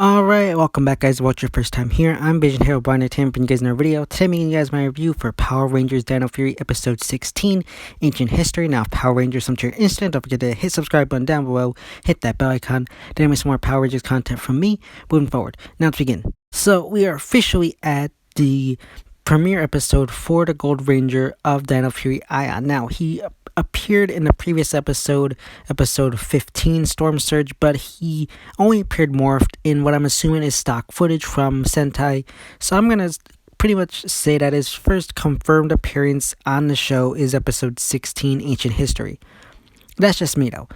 Alright, welcome back guys. Watch your first time here. I'm Vision Hero Blind Entertainment, bringing you guys another video. Today I'm giving you guys my review for Power Rangers Dino Fury episode 16, Ancient History. Now if Power Rangers come to your instant, don't forget to hit subscribe button down below, hit that bell icon, then miss more Power Rangers content from me moving forward. Now let's begin. So we are officially at the premiere episode for the Gold Ranger of Dino Fury, Aiyon. Now he appeared in the previous episode 15, Storm Surge, but he only appeared morphed in what I'm assuming is stock footage from Sentai. So I'm gonna pretty much say that his first confirmed appearance on the show is episode 16, Ancient History. That's just me though.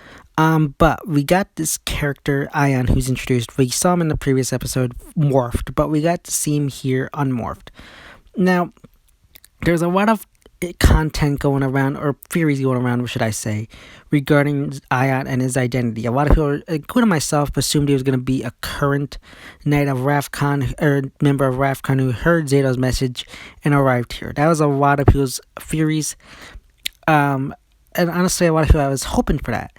But we got this character Aiyon who's introduced. We saw him in the previous episode morphed, but we got to see him here unmorphed. Now, there's a lot of content going around, or theories going around, what should I say, regarding Aiyon and his identity. A lot of people, including myself, assumed he was going to be a current Knight of Ravkhan, or member of Ravkhan who heard Zayto's message and arrived here. That was a lot of people's theories. And honestly, a lot of people, I was hoping for that.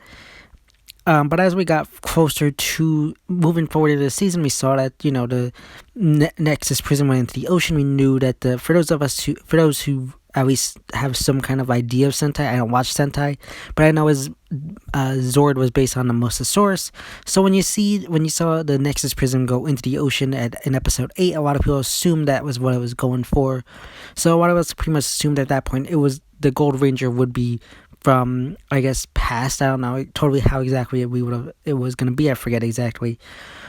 But as we got closer to moving forward into the season, we saw that, the Nexus prison went into the ocean. We knew that for those who at least have some kind of idea of Sentai, I don't watch Sentai, but I know his Zord was based on the Mosasaurus. So when you saw the Nexus prison go into the ocean in episode 8, a lot of people assumed that was what it was going for. So a lot of us pretty much assumed at that point it was the Gold Ranger would be from, I guess, past. I don't know totally how exactly it was going to be. I forget exactly,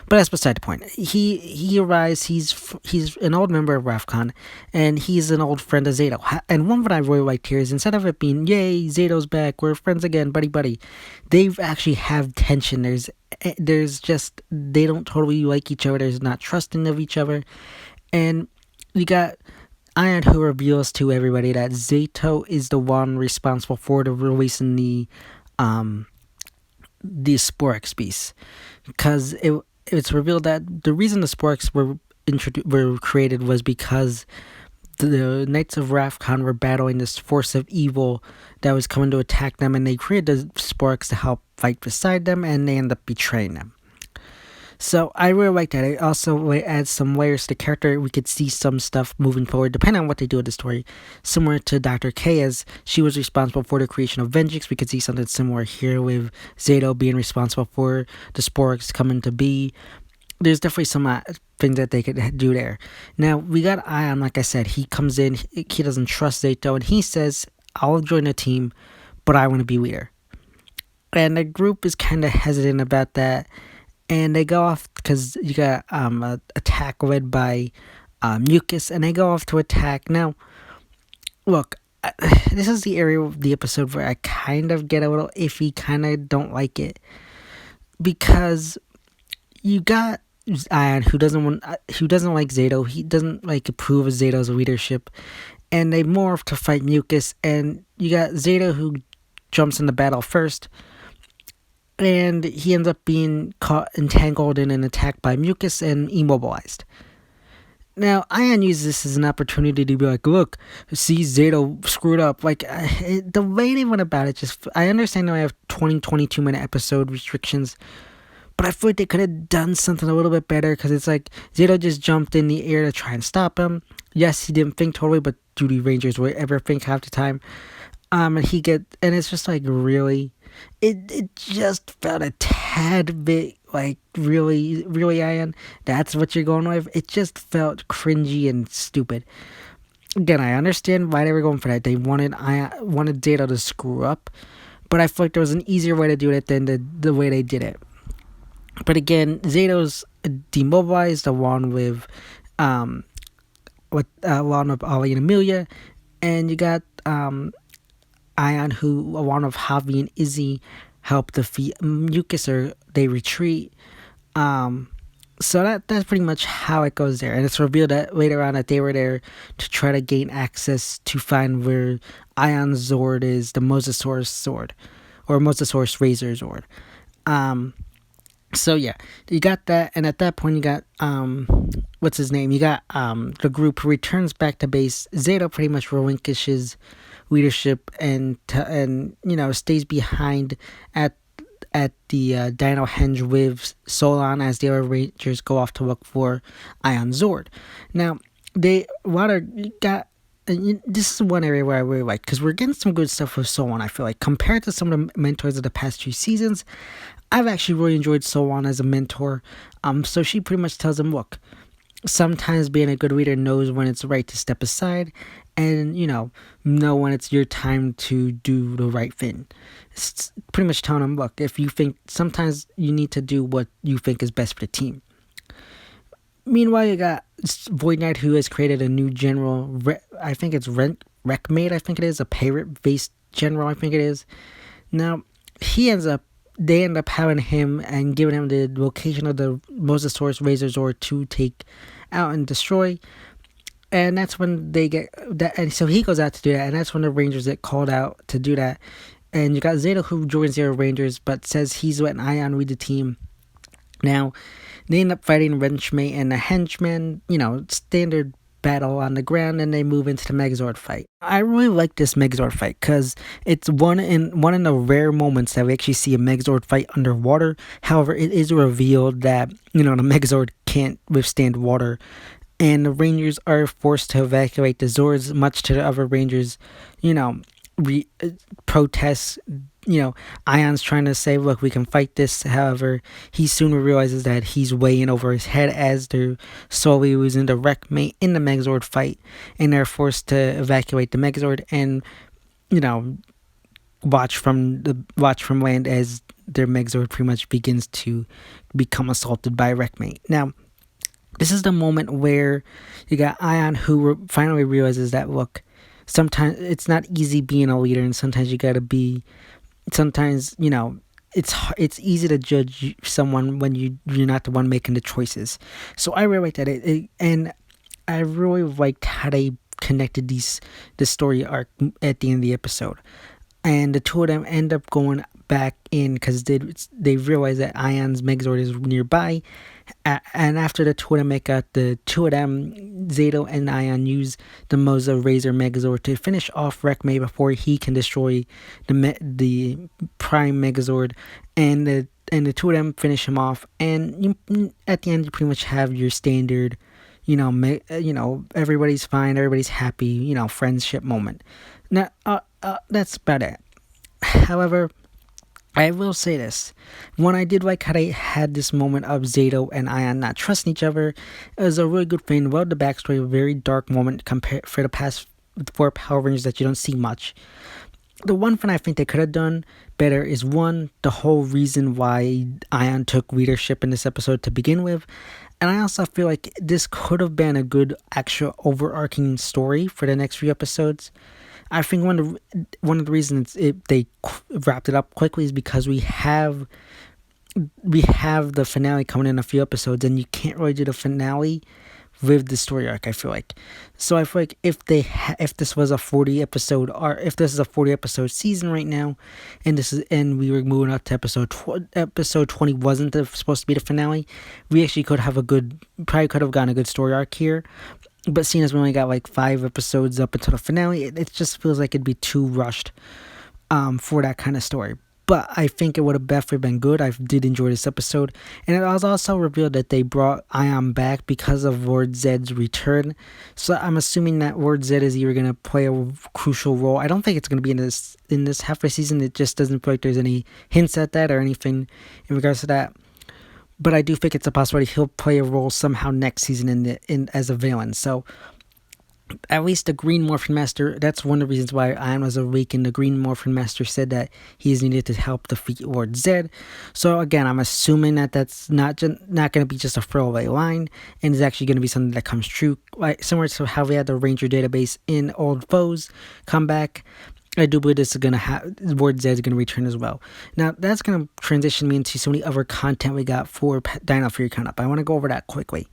but that's beside the point. He arrives. He's an old member of Ravkhan, and he's an old friend of Zayto. And one what I really liked here is, instead of it being yay Zayto's back, we're friends again, buddy, they've actually have tension. There's just, they don't totally like each other. There's not trusting of each other, and we got Aiyon who reveals to everybody that Zayto is the one responsible for releasing the sporix beast, because it's revealed that the reason the sporix were created was because the Knights of Ravkhan were battling this force of evil that was coming to attack them, and they created the sporix to help fight beside them, and they end up betraying them. So I really like that. It also adds some layers to the character. We could see some stuff moving forward, depending on what they do with the story. Similar to Dr. K, as she was responsible for the creation of Vengeance, we could see something similar here with Zayto being responsible for the sporix coming to be. There's definitely some things that they could do there. Now, we got Aiyon, like I said. He comes in, he doesn't trust Zayto, and he says, I'll join the team, but I want to be leader. And the group is kind of hesitant about that. And they go off because you got an attack led by Mucus, and they go off to attack. Now, look, this is the area of the episode where I kind of get a little iffy, kind of don't like it, because you got Aiyon who doesn't like Zayto. He doesn't approve of Zayto's leadership, and they morph to fight Mucus. And you got Zayto who jumps in the battle first, and he ends up being entangled in an attack by Mucus and immobilized. Now, Aiyon uses this as an opportunity to be like, look, see, Zayto screwed up. The way they went about it, I understand I have 22 minute episode restrictions, but I feel like they could have done something a little bit better, because it's like Zayto just jumped in the air to try and stop him. Yes, he didn't think totally, but do the Rangers would ever think half the time? And it's just really, it just felt a tad bit really Aiyon, that's what you're going with. It just felt cringy and stupid. Again, I understand why they were going for that. They wanted Zayto to screw up, but I feel like there was an easier way to do it than the way they did it. But again, Zayto's demobilized along with Ollie and Amelia, and you got Aiyon who, along with Javi and Izzy, help defeat Mucus, or they retreat. So that's pretty much how it goes there. And it's revealed that later on that they were there to try to gain access to find where Aiyon's Zord is, the Mosasaurus Zord, or Mosasaurus Razor Zord. So yeah, you got that, and at that point you got what's his name? You got the group returns back to base. Zayto pretty much relinquishes leadership and stays behind at the Dino Henge with Solon as the other Rangers go off to look for Aiyon Zord. Now, this is one area where I really like, because we're getting some good stuff with Solon. I feel like compared to some of the mentors of the past few seasons, I've actually really enjoyed Solon as a mentor. So she pretty much tells him, look, sometimes being a good leader knows when it's right to step aside and, know when it's your time to do the right thing. It's pretty much telling him, look, if you think sometimes you need to do what you think is best for the team. Meanwhile, you got Void Knight, who has created a new general. I think it's wreakmate. I think it is a pirate-based general. I think it is. Now, they end up having him and giving him the location of the Mosasaurus Razor to take out and destroy. And that's when they get that. And so he goes out to do that. And that's when the Rangers get called out to do that. And you got Zayto, who joins the Rangers, but says he's letting aiyon lead the team. Now, they end up fighting Wrenchmate and the Henchman, standard battle on the ground, and they move into the Megazord fight. I really like this Megazord fight because it's one in the rare moments that we actually see a Megazord fight underwater. However, it is revealed that, the Megazord can't withstand water, and the Rangers are forced to evacuate the Zords, much to the other Rangers, protests. Aiyon's trying to say, look, we can fight this. However, he soon realizes that he's way in over his head as they're slowly losing the wreckmate in the Megazord fight, and they're forced to evacuate the Megazord and, watch from land as their Megazord pretty much begins to become assaulted by wreckmate. Now, this is the moment where you got Aiyon, who finally realizes that, look, sometimes it's not easy being a leader, and sometimes you gotta be. Sometimes, it's easy to judge someone when you're not the one making the choices. So I really liked that. And I really liked how they connected the story arc at the end of the episode. And the two of them end up going back in because they realize that Aiyon's Megazord is nearby. And after the two of them make out, the two of them, Zayto and Aiyon, use the Moza Razor Megazord to finish off wreckmate before he can destroy the Prime Megazord, and the two of them finish him off. And at the end, you pretty much have your standard, everybody's fine, everybody's happy, friendship moment. Now, that's about it. However, I will say this. When I did like how they had this moment of Zayto and Aiyon not trusting each other, it was a really good thing. Well, the backstory, a very dark moment compared for the past 4 Power Rangers that you don't see much. The one thing I think they could have done better is, one, the whole reason why Aiyon took leadership in this episode to begin with. And I also feel like this could have been a good actual overarching story for the next few episodes. I think one of the reasons they wrapped it up quickly is because we have the finale coming in a few episodes, and you can't really do the finale with the story arc, I feel like. So I feel like if this was a 40 episode, or if this is a 40 episode season right now, and we were moving up to episode 20 wasn't supposed to be the finale, we actually could have gotten a good story arc here. But seeing as we only got like 5 episodes up until the finale, it just feels like it'd be too rushed for that kind of story. But I think it would have definitely been good. I did enjoy this episode. And it was also revealed that they brought Aiyon back because of Lord Zed's return. So I'm assuming that Lord Zed is either going to play a crucial role. I don't think it's going to be in this half of the season. It just doesn't feel like there's any hints at that or anything in regards to that. But I do think it's a possibility he'll play a role somehow next season as a villain. So at least the Green Morphin Master, that's one of the reasons why Aiyon was awakened. The Green Morphin Master said that he's needed to help defeat Lord Zed. So again, I'm assuming that that's not going to be just a throwaway line, and it's actually going to be something that comes true. Like similar to how we had the Ranger database in Old Foes come back. I do believe this is going to have, Lord Zed is going to return as well. Now, that's going to transition me into some of the other content we got for Dino Fury coming up. I want to go over that quickly.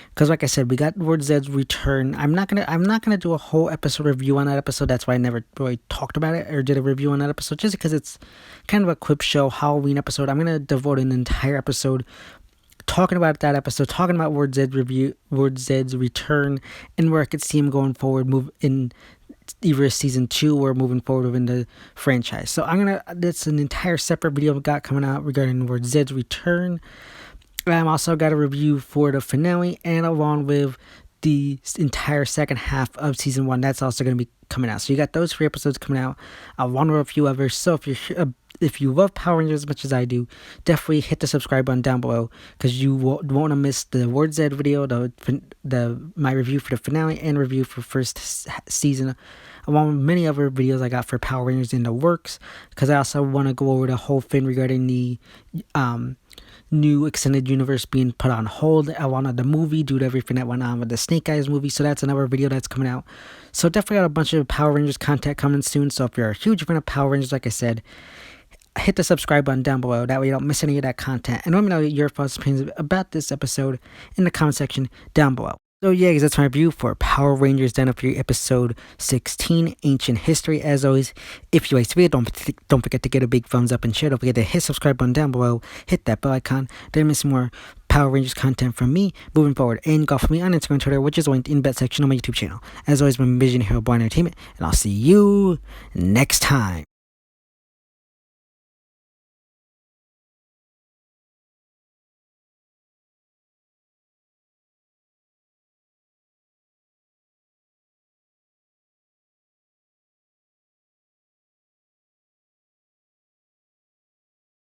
Because like I said, we got Lord Zed's return. I'm not gonna do a whole episode review on that episode. That's why I never really talked about it or did a review on that episode, just because it's kind of a quick show, Halloween episode. I'm going to devote an entire episode talking about that episode, talking about Lord Zed's return, and where I could see him going forward, either season 2 or moving forward within the franchise. So that's an entire separate video we got coming out regarding Lord Zedd's return. I'm also got a review for the finale, and along with the entire second half of season 1, that's also going to be coming out. So you got those 3 episodes coming out, along with a few others. So if you love Power Rangers as much as I do, definitely hit the subscribe button down below, because you won't want to miss the Lord Zedd video, my review for the finale, and review for first season, along with many other videos I got for Power Rangers in the works, because I also want to go over the whole thing regarding the new extended universe being put on hold. I wanted the movie due to everything that went on with the Snake Eyes movie, so that's another video that's coming out. So definitely got a bunch of Power Rangers content coming soon. So if you're a huge fan of Power Rangers, like I said, hit the subscribe button down below. That way you don't miss any of that content. And let me know your thoughts and opinions about this episode in the comment section down below. So yeah, guys, that's my review for Power Rangers Dino Fury episode 16, Ancient History. As always, if you like this video, don't forget to get a big thumbs up and share. Don't forget to hit subscribe button down below. Hit that bell icon. Don't miss more Power Rangers content from me moving forward. And go follow me on Instagram and Twitter, which is linked in the bet section on my YouTube channel. As always, my Vision Hero Boy Entertainment, and I'll see you next time.